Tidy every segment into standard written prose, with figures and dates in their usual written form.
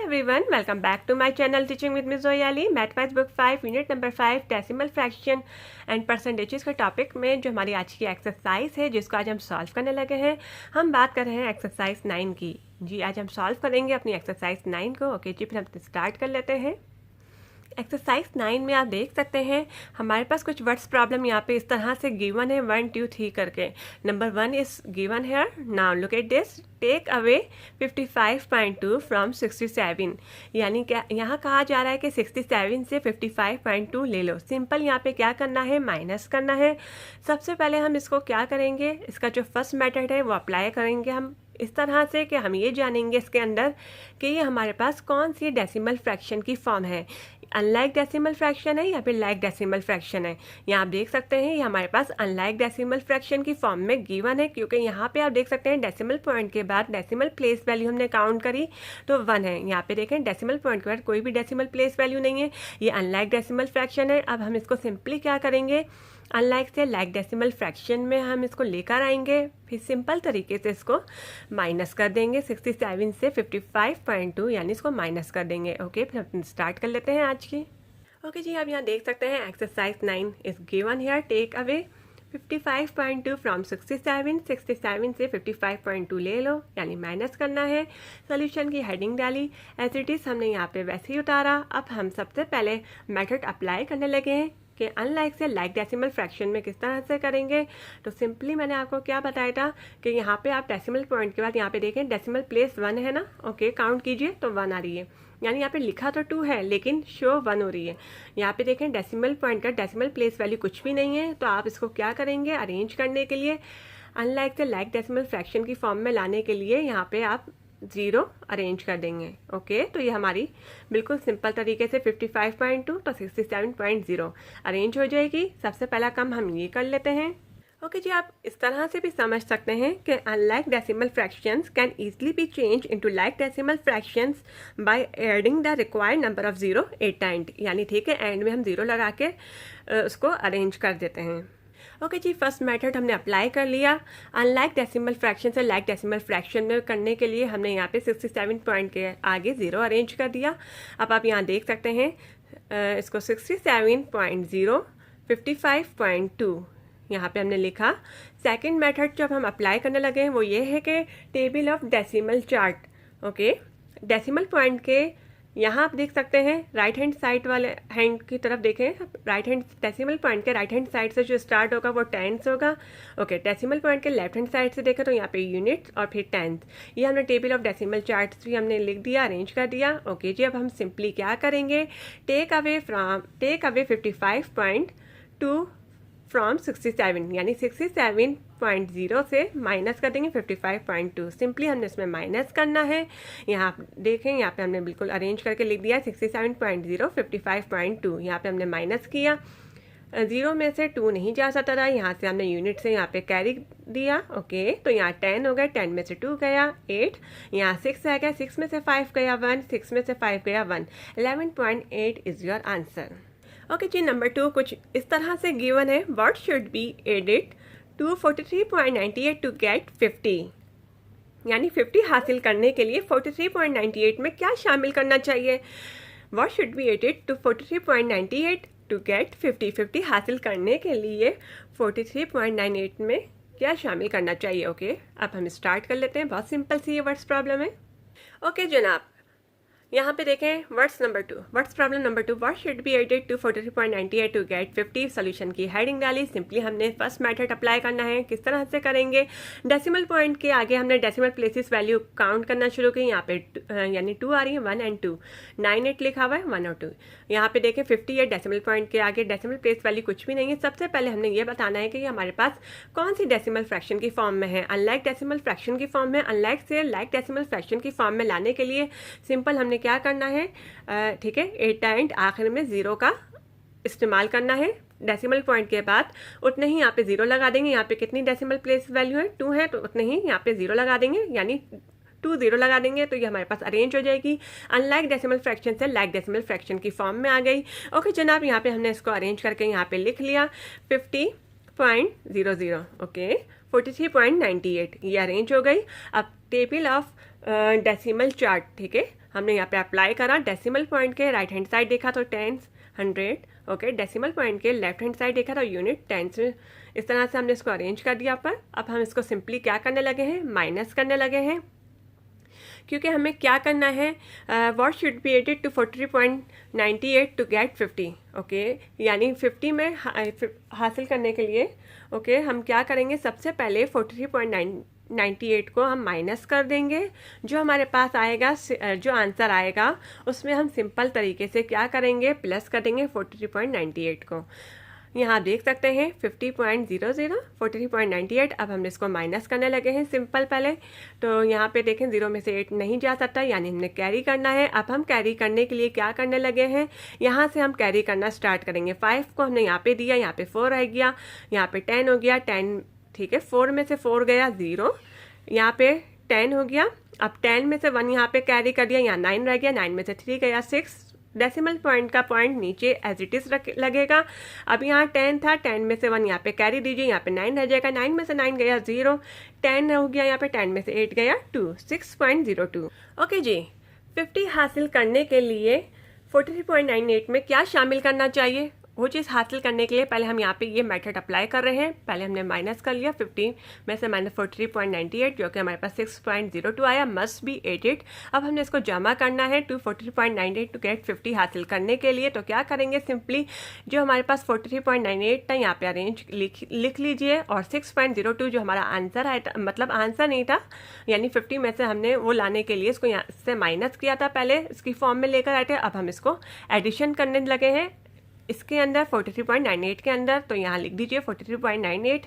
everyone, welcome back to my channel Teaching with Ms. Zoe Ali. Mathematics book 5 unit number 5 decimal fraction and percentages के topic में जो हमारी आज की exercise है जिसको आज हम सॉल्व करने लगे हैं। हम बात कर रहे हैं एक्सरसाइज 9 की। जी आज हम सॉल्व करेंगे अपनी एक्सरसाइज 9 को। ओके जी, फिर हम स्टार्ट कर लेते हैं। एक्सरसाइज 9 में आप देख सकते हैं हमारे पास कुछ वर्ड्स प्रॉब्लम यहाँ पे इस तरह से गिवन है 1 2 3 करके। Number 1 is given here. Now look at this, take away 55.2 from 67। यानी क्या यहाँ कहा जा रहा है कि 67 से 55.2 ले लो। सिंपल यहाँ पे क्या करना है, माइनस करना है। सबसे पहले हम इसको क्या करेंगे, इसका जो फर्स्ट मेथड है वो अप्लाई करेंगे हम इस तरह से कि हम ये जानेंगे इसके अंदर कि ये हमारे पास कौन सी डेसिमल फ्रैक्शन की फॉर्म है, अनलाइक डेसिमल फ्रैक्शन है या फिर लाइक डेसिमल फ्रैक्शन है। यहाँ आप देख सकते हैं ये हमारे पास अनलाइक डेसिमल फ्रैक्शन की फॉर्म में गिवन है, क्योंकि यहाँ पे आप देख सकते हैं डेसिमल पॉइंट के बाद डेसिमल प्लेस वैल्यू हमने काउंट करी तो 1 है। यहाँ पे देखें डेसिमल पॉइंट के बाद कोई भी डेसिमल प्लेस वैल्यू नहीं है, ये अनलाइक डेसिमल फ्रैक्शन है। अब हम इसको सिंपली क्या करेंगे, अनलाइक से लाइक डेसिमल फ्रैक्शन में हम इसको लेकर आएंगे, फिर सिंपल तरीके से इसको माइनस कर देंगे। 67 से 55.2 यानी इसको माइनस कर देंगे। ओके, फिर हम स्टार्ट कर लेते हैं आज की। ओके जी, अब यहाँ देख सकते हैं exercise 9 is given here, take away 55.2 from 67। 67 से 55.2 ले लो यानी माइनस करना है। सोल्यूशन की हेडिंग डाली, एज इट इज़ हमने यहाँ पे वैसे ही उतारा। अब हम सबसे पहले मेथड अप्लाई करने लगे हैं कि अनलाइक से लाइक डेसिमल फ्रैक्शन में किस तरह से करेंगे। तो सिंपली मैंने आपको क्या बताया था कि यहाँ पे आप डेसिमल पॉइंट के बाद यहाँ पे देखें डेसिमल प्लेस 1 है ना। ओके, काउंट कीजिए तो 1 आ रही है, यानी यहाँ पे लिखा तो 2 है लेकिन शो 1 हो रही है। यहाँ पे देखें डेसिमल पॉइंट का डेसिमल प्लेस वैल्यू कुछ भी नहीं है, तो आप इसको क्या करेंगे, अरेंज करने के लिए अनलाइक से लाइक डेसिमल फ्रैक्शन की फॉर्म में लाने के लिए यहाँ पे आप 0 अरेंज कर देंगे। ओके, तो ये हमारी बिल्कुल सिंपल तरीके से 55.2 तो 67.0 अरेंज हो जाएगी। सबसे पहला काम हम ये कर लेते हैं। ओके जी, आप इस तरह से भी समझ सकते हैं कि unlike decimal fractions can easily be change into like decimal fractions by adding the required number of 0 at end. यानी ठीक है, एंड में हम 0 लगा के उसको अरेंज कर देते हैं। ओके जी, फर्स्ट मेथड हमने अप्लाई कर लिया। अनलाइक डेसिमल फ्रैक्शन से लाइक डेसिमल फ्रैक्शन में करने के लिए हमने यहाँ पे 67 पॉइंट के आगे 0 अरेंज कर दिया। अब आप यहाँ देख सकते हैं इसको 67.0 55.2 यहाँ पे हमने लिखा। सेकंड मेथड जब हम अप्लाई करने लगे हैं वो ये है कि table of decimal chart. Okay, decimal point के यहाँ आप देख सकते हैं राइट हैंड साइड वाले हैंड की तरफ देखें, राइट हैंड डेसिमल पॉइंट के राइट हैंड साइड से जो स्टार्ट होगा वो टेंस होगा। ओके, डेसिमल पॉइंट के लेफ्ट हैंड साइड से देखें तो यहाँ पे यूनिट और फिर टेंथ। ये हमने टेबल ऑफ डेसिमल चार्ट्स भी हमने लिख दिया, अरेंज कर दिया। ओके जी, अब हम सिंपली क्या करेंगे, टेक अवे 55.2 फ्रॉम 67 यानी 67.0 से माइनस कर देंगे 55.2। सिंपली हमने इसमें माइनस करना है। यहाँ देखें, यहाँ पे हमने बिल्कुल अरेंज करके लिख दिया 67.0 55.2। यहाँ पे हमने माइनस किया, 0 में से 2 नहीं जा सकता था, यहाँ से हमने यूनिट से यहाँ पे कैरी दिया। ओके, तो यहाँ 10 हो गया, 10 में से 2 गया 8, यहाँ 6 आ गया, 6 में से 5 गया 1, 6 में से 5 गया 1, 11.8 इज योर आंसर। ओके जी, नंबर 2 कुछ इस तरह से गिवन है, what should be added to 43.98 to get 50। यानी 50 हासिल करने के लिए 43.98 में क्या शामिल करना चाहिए। What should be added to 43.98 to get 50। 50 हासिल करने के लिए 43.98 में क्या शामिल करना चाहिए। ओके, अब हम स्टार्ट कर लेते हैं। बहुत सिंपल सी ये वर्ड्स प्रॉब्लम है। ओके जनाब, यहाँ पे देखें words number 2, words problem number 2, what should be added to 43.98 to get 50। Solution की हेडिंग डाली। सिंपली हमने फर्स्ट मेथड अप्लाई करना है। किस तरह से करेंगे, डेसिमल पॉइंट के आगे हमने डेसिमल प्लेसेस वैल्यू काउंट करना शुरू की। यहाँ पे यानी 2 आ रही है, 1 एंड 2, 9 8 लिखा हुआ है, 1 और 2। यहाँ पे देखें 50 है, डेसिमल पॉइंट के आगे डेसिमल प्लेस वैल्यू कुछ भी नहीं है। सबसे पहले हमने ये बताना है कि ये हमारे पास कौन सी डेसिमल फ्रैक्शन की फॉर्म में है, अनलाइक डेसिमल फ्रैक्शन की फॉर्म में। अनलाइक से लाइक डेसिमल फ्रैक्शन की फॉर्म में लाने के लिए सिंपल हमने क्या करना है, ठीक है, एट एंड आखिर में 0 का इस्तेमाल करना है। डेसिमल पॉइंट के बाद उतने ही यहाँ पे 0 लगा देंगे। यहाँ पे कितनी डेसिमल प्लेस वैल्यू है, 2 है, तो उतने ही यहाँ पे 0 लगा देंगे, यानी 2 0 लगा देंगे तो ये हमारे पास अरेंज हो जाएगी। अनलाइक डेसिमल फ्रैक्शन से लाइक डेसिमल फ्रैक्शन की फॉर्म में आ गई। ओके जनाब, यहाँ पे हमने इसको अरेंज करके यहाँ पे लिख लिया 50.00। ओके, 43.98 ये अरेंज हो गई। अब टेबल ऑफ डेसिमल चार्ट, ठीक है, हमने यहाँ पे अप्लाई करा, डेसिमल पॉइंट के राइट हैंड साइड देखा तो टेंस, 100, ओके, डेसिमल पॉइंट के लेफ्ट हैंड साइड देखा तो यूनिट, टेंस। इस तरह से हमने इसको अरेंज कर दिया पर अब हम इसको सिंपली क्या करने लगे हैं, माइनस करने लगे हैं, क्योंकि हमें क्या करना है, what should be added to 43.98 to get 50, okay, यानी 50 में हासिल करने के लिए, ओके, हम क्या करेंगे, सबसे पहले 43.98 को हम माइनस कर देंगे, जो हमारे पास आएगा, जो आंसर आएगा उसमें हम सिंपल तरीके से क्या करेंगे, प्लस कर देंगे 43.98 को। यहाँ आप देख सकते हैं 50.00, 43.98। अब हम इसको माइनस करने लगे हैं सिंपल पहले, तो यहाँ पे देखें 0 में से 8 नहीं जा सकता, यानी हमने कैरी करना है। अब हम कैरी करने के लिए क्या करने लगे हैं, यहाँ से हम कैरी करना स्टार्ट करेंगे। 5 को हमने यहाँ पे दिया, यहाँ पे 4 रह गया, यहाँ पे 10 हो गया, 10, ठीक है, 4 में से 4 गया 0, यहाँ पे 10 हो गया। अब 10 में से 1 यहाँ पे कैरी कर दिया, यहाँ 9 रह गया, 9 में से 3 गया 6, डेसिमल पॉइंट का पॉइंट नीचे एज इट इज लगेगा। अब यहाँ 10 था, 10 में से 1 यहाँ पे कैरी दीजिए, यहाँ पे 9 रह जाएगा, 9 में से 9 गया 0, 10 हो गया, यहाँ पे 10 में से 8 गया 2, 6.02। ओके जी, 50 हासिल करने के लिए 43.98 में क्या शामिल करना चाहिए, वो चीज़ हासिल करने के लिए पहले हम यहाँ पे ये मेथड अप्लाई कर रहे हैं। पहले हमने माइनस कर लिया 50 में से माइनस 43.98, जो कि हमारे पास 6.02 आया, मस्ट बी एडेड। अब हमने इसको जमा करना है टू 43.98 टू गेट 50 हासिल करने के लिए। तो क्या करेंगे, सिंपली जो हमारे पास 43.98 था यहाँ पे अरेंज लिख लीजिए, और 6.02 जो हमारा आंसर आया, मतलब आंसर नहीं था, यानी 50 में से हमने वो लाने के लिए इसको यहाँ से माइनस किया था, पहले इसकी फॉर्म में लेकर आए थे। अब हम इसको एडिशन करने लगे हैं इसके अंदर 43.98 के अंदर। तो यहाँ लिख दीजिए 43.98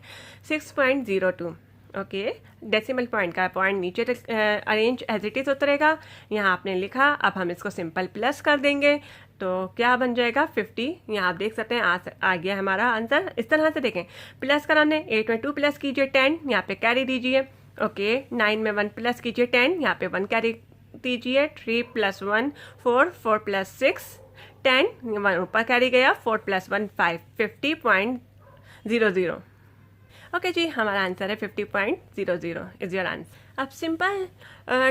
6.02, ओके, डेसिमल पॉइंट का पॉइंट नीचे अरेंज एज इट इज उतरेगा, यहाँ आपने लिखा। अब हम इसको सिंपल प्लस कर देंगे, तो क्या बन जाएगा 50। यहाँ आप देख सकते हैं आ गया हमारा आंसर। इस तरह से देखें, प्लस करा हमने, 8 में 2 प्लस कीजिए 10, यहाँ पे कैरी दीजिए, ओके, 9 में 1 प्लस कीजिए 10, यहाँ पे 1 कैरी दीजिए, 3 + 1 4, 4 + 6 10, 1 ऊपर कैरी गया, 4 + 1 5, 50.00। ओके जी, हमारा आंसर है 50.00 इज योर आंसर। अब सिंपल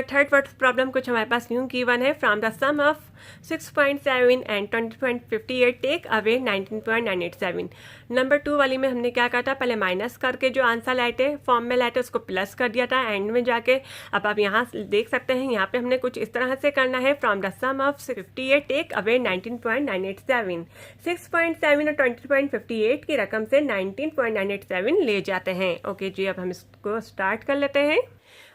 थर्ड वर्ड प्रॉब्लम कुछ हमारे पास न्यू गिवन है। From the sum of 6.7 and 20.58 take away 19.987। Number 2 वाली में हमने क्या कहा था, पहले माइनस करके जो आंसर लाए थे फॉर्म में लाए थे उसको प्लस कर दिया था एंड में जाके। अब आप यहाँ देख सकते हैं, यहाँ पे हमने कुछ इस तरह से करना है, from the sum of 58 take away 19.987। 6.7 और 20.58 की रकम से 19.987 ले जाते हैं। ओके जी, अब हम इसको स्टार्ट कर लेते हैं।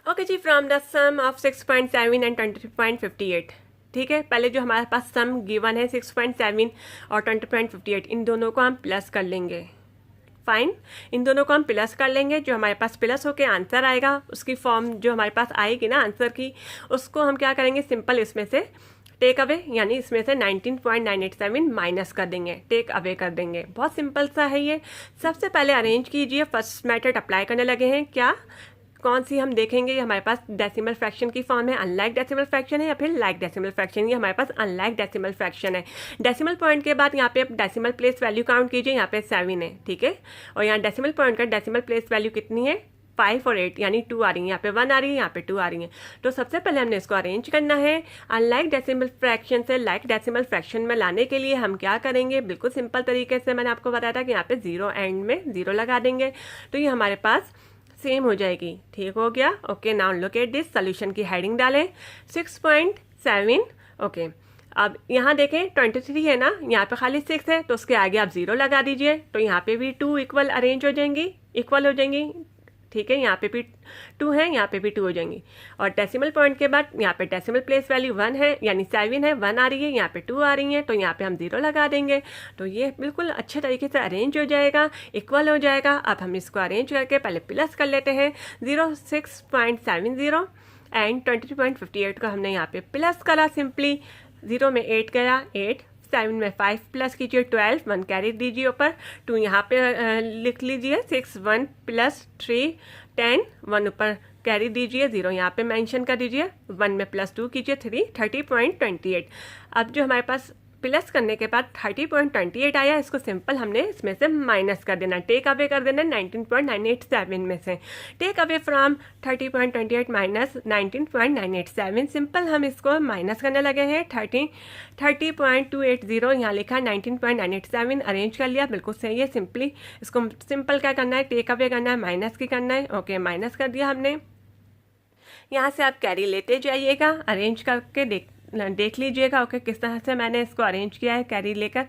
ओके जी, from the sum of 6.7 and 20.58, ठीक है, पहले जो हमारे पास सम गिवन है 6.7 और 20.58, इन दोनों को हम प्लस कर लेंगे। फाइन, इन दोनों को हम प्लस कर लेंगे, जो हमारे पास प्लस होके आंसर आएगा उसकी फॉर्म जो हमारे पास आएगी ना आंसर की, उसको हम क्या करेंगे, सिंपल इसमें से टेक अवे, यानी इसमें से 19.987 माइनस कर देंगे, टेक अवे कर देंगे। बहुत सिंपल सा है ये। सबसे पहले अरेंज कीजिए, फर्स्ट मेथड अप्लाई करने लगे हैं। क्या, कौन सी हम देखेंगे, ये हमारे पास डेसिमल फ्रैक्शन की फॉर्म है, अनलाइक डेसिमल फ्रैक्शन है या फिर लाइक डेसिमल फ्रैक्शन। ये हमारे पास अनलाइक डेसिमल फ्रैक्शन है। डेसिमल पॉइंट के बाद यहाँ पे आप डेसिमल प्लेस वैल्यू काउंट कीजिए, यहाँ पे 7 है, ठीक है, और यहाँ डेसिमल पॉइंट का डेसिमल प्लेस वैल्यू कितनी है, 5 और 8, यानी 2 आ रही है, यहाँ पे 1 आ रही है, यहाँ पे 2 आ रही है। तो सबसे पहले हमने इसको अरेंज करना है। अनलाइक डेसिमल फ्रैक्शन से लाइक डेसिमल फ्रैक्शन में लाने के लिए हम क्या करेंगे, बिल्कुल सिंपल तरीके से मैंने आपको बताया था कि यहाँ पे 0 एंड में 0 लगा देंगे, तो ये हमारे पास सेम हो जाएगी। ठीक हो गया, okay. Now look at this, solution की हेडिंग डालें 6.7, ओके। अब यहाँ देखें 23 है ना, यहाँ पे खाली 6 है, तो उसके आगे आप 0 लगा दीजिए, तो यहाँ पे भी 2 इक्वल अरेंज हो जाएंगी, इक्वल हो जाएंगी, ठीक है। यहाँ पे भी 2 है, यहाँ पे भी 2 हो जाएंगी। और डेसिमल पॉइंट के बाद यहाँ पे डेसिमल प्लेस वैल्यू 1 है, यानी 7 है, 1 आ रही है, यहाँ पे 2 आ रही है, तो यहाँ पे हम 0 लगा देंगे, तो ये बिल्कुल अच्छे तरीके से अरेंज हो जाएगा, इक्वल हो जाएगा। अब हम इसको अरेंज करके पहले प्लस कर लेते हैं। 06.70 एंड 22.58 को हमने यहाँ पे प्लस करा सिंपली। 0 में 8 गया, 8, 7 में 5 प्लस कीजिए 12, 1 कैरी दीजिए ऊपर, 2 यहाँ पे लिख लीजिए, 6, 1 प्लस 3, 10, 1 ऊपर कैरी दीजिए, 0 यहाँ पे मेंशन कर दीजिए, 1 में प्लस 2 कीजिए 3, 30.28। अब जो हमारे पास प्लस करने के बाद 30.28 आया, इसको सिंपल हमने इसमें से माइनस कर देना, टेक अवे कर देना 19.987 में से। Take away from 30.28 minus 19.987, simple हम इसको माइनस करने लगे हैं। 30.280 यहाँ लिखा 19.987, अरेंज कर लिया, बिल्कुल सही है। सिंपली इसको सिंपल क्या करना है, टेक अवे करना है, माइनस की करना है। ओके, माइनस कर दिया हमने। यहाँ से आप कैरी लेते जाइएगा, अरेंज करके देख लीजिएगा। ओके, किस तरह से मैंने इसको अरेंज किया है कैरी लेकर।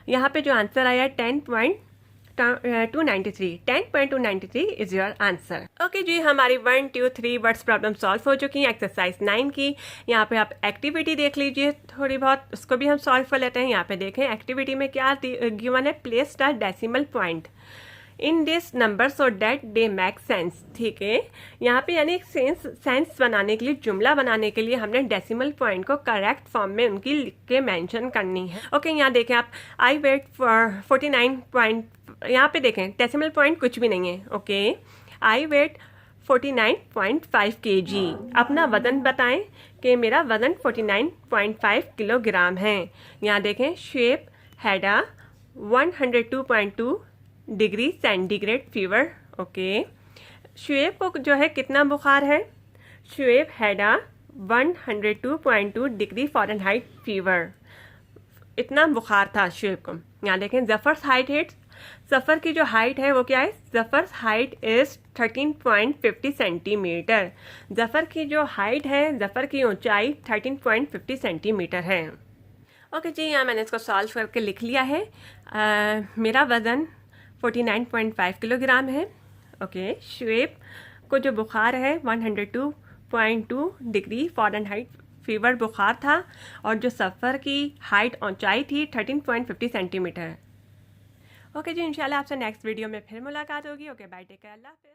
यहाँ पे जो आंसर आया 10.293 इज योर आंसर। ओके जी, हमारी 1, 2, 3 वर्ड्स प्रॉब्लम सॉल्व हो चुकी हैं एक्सरसाइज 9 की। यहाँ पे आप एक्टिविटी देख लीजिए थोड़ी बहुत, उसको भी हम सॉल्व कर लेते हैं। यहाँ पे देखें एक्टिविटी में क्या गिवन है, place the decimal point in this number so that they make sense. ठीक है, यहाँ पे यानी सेंस बनाने के लिए, जुमला बनाने के लिए हमने डेसिमल पॉइंट को करेक्ट फॉर्म में उनकी लिख के मेंशन करनी है। ओके, यहाँ देखें आप, आई वेट फॉर 49 पॉइंट, यहाँ पे देखें डेसिमल पॉइंट कुछ भी नहीं है। ओके, आई वेट 49.5 kg, अपना वज़न बताएं कि मेरा वज़न 49.5 किलोग्राम है। यहाँ देखें shape हैडा 102.2 degree centigrade fever. Okay, Shoaib को जो है कितना बुखार है, शुएब हैडा 102.2 डिग्री फ़ारेनहाइट फीवर, इतना बुखार था शुएब को। यहाँ देखें जफ़र्स हाइट है, जफ़र की जो हाइट है वो क्या है, जफ़र्स हाइट इज़ 13.50 सेंटीमीटर। जफ़र की जो हाइट है, जफ़र की ऊंचाई 13.50 सेंटीमीटर है। ओके जी, यहाँ मैंने इसको सॉल्व करके लिख लिया है। मेरा वज़न 49.5 किलोग्राम है। ओके, शुएब को जो बुखार है 102.2 डिग्री फ़ारेनहाइट फीवर बुखार था, और जो सफ़र की हाइट ऊंचाई थी 13.50 सेंटीमीटर। ओके जी, इंशाल्लाह आपसे नेक्स्ट वीडियो में फिर मुलाकात होगी। ओके, बाय, टेक केयर, अल्लाह हाफ़िज़।